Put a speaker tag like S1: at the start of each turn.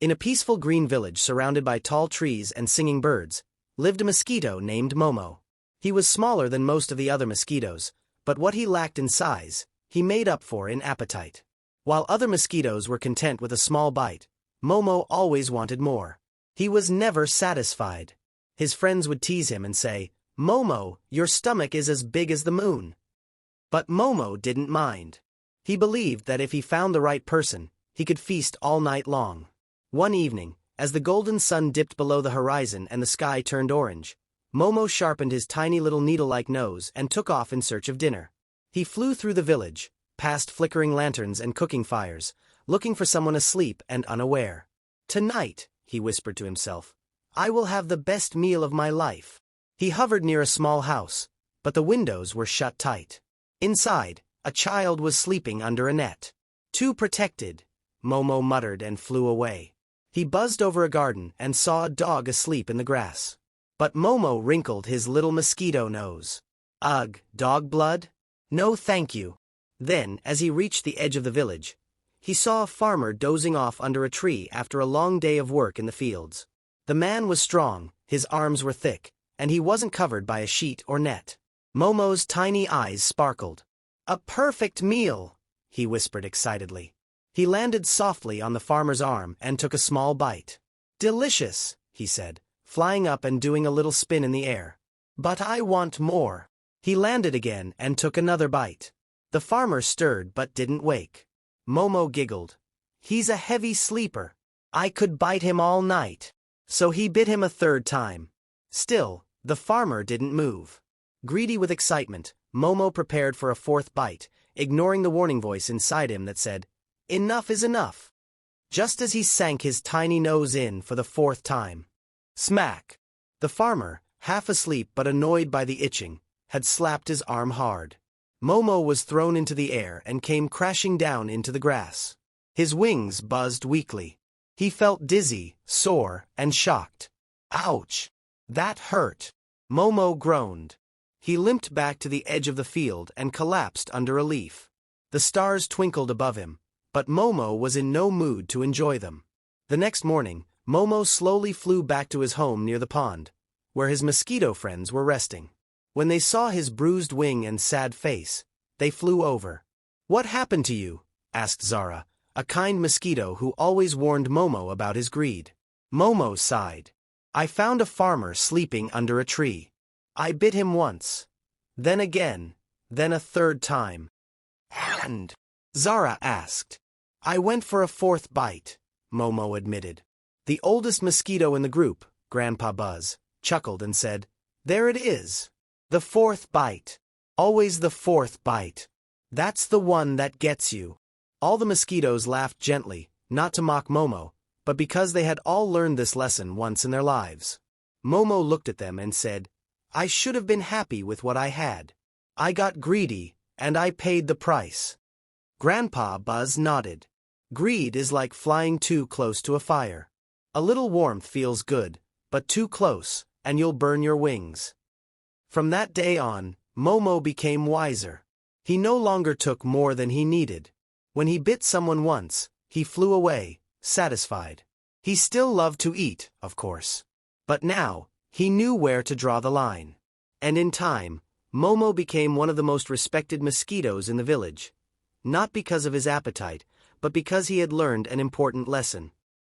S1: In a peaceful green village surrounded by tall trees and singing birds, lived a mosquito named Momo. He was smaller than most of the other mosquitoes, but what he lacked in size, he made up for in appetite. While other mosquitoes were content with a small bite, Momo always wanted more. He was never satisfied. His friends would tease him and say, "Momo, your stomach is as big as the moon." But Momo didn't mind. He believed that if he found the right person, he could feast all night long. One evening, as the golden sun dipped below the horizon and the sky turned orange, Momo sharpened his tiny little needle-like nose and took off in search of dinner. He flew through the village, past flickering lanterns and cooking fires, looking for someone asleep and unaware. "Tonight," he whispered to himself, "I will have the best meal of my life." He hovered near a small house, but the windows were shut tight. Inside, a child was sleeping under a net. "Too protected," Momo muttered and flew away. He buzzed over a garden and saw a dog asleep in the grass. But Momo wrinkled his little mosquito nose. "Ugh, dog blood? No thank you." Then, as he reached the edge of the village, he saw a farmer dozing off under a tree after a long day of work in the fields. The man was strong, his arms were thick, and he wasn't covered by a sheet or net. Momo's tiny eyes sparkled. "A perfect meal," he whispered excitedly. He landed softly on the farmer's arm and took a small bite. "Delicious," he said, flying up and doing a little spin in the air. "But I want more." He landed again and took another bite. The farmer stirred but didn't wake. Momo giggled. "He's a heavy sleeper. I could bite him all night." So he bit him a third time. Still, the farmer didn't move. Greedy with excitement, Momo prepared for a fourth bite, ignoring the warning voice inside him that said, "Enough is enough." Just as he sank his tiny nose in for the fourth time. Smack! The farmer, half asleep but annoyed by the itching, had slapped his arm hard. Momo was thrown into the air and came crashing down into the grass. His wings buzzed weakly. He felt dizzy, sore, and shocked. "Ouch! That hurt!" Momo groaned. He limped back to the edge of the field and collapsed under a leaf. The stars twinkled above him, but Momo was in no mood to enjoy them. The next morning, Momo slowly flew back to his home near the pond, where his mosquito friends were resting. When they saw his bruised wing and sad face, they flew over. "What happened to you?" asked Zara, a kind mosquito who always warned Momo about his greed. Momo sighed. "I found a farmer sleeping under a tree. I bit him once, then again, then a third time." "And?" Zara asked. "I went for a fourth bite," Momo admitted. The oldest mosquito in the group, Grandpa Buzz, chuckled and said, "There it is. The fourth bite. Always the fourth bite. That's the one that gets you." All the mosquitoes laughed gently, not to mock Momo, but because they had all learned this lesson once in their lives. Momo looked at them and said, "I should have been happy with what I had. I got greedy, and I paid the price." Grandpa Buzz nodded. Greed is like flying too close to a fire. A little warmth feels good, but too close, and you'll burn your wings. From that day on, Momo became wiser. He no longer took more than he needed. When he bit someone once, he flew away, satisfied. He still loved to eat, of course. But now, he knew where to draw the line. And in time, Momo became one of the most respected mosquitoes in the village. Not because of his appetite, but because he had learned an important lesson.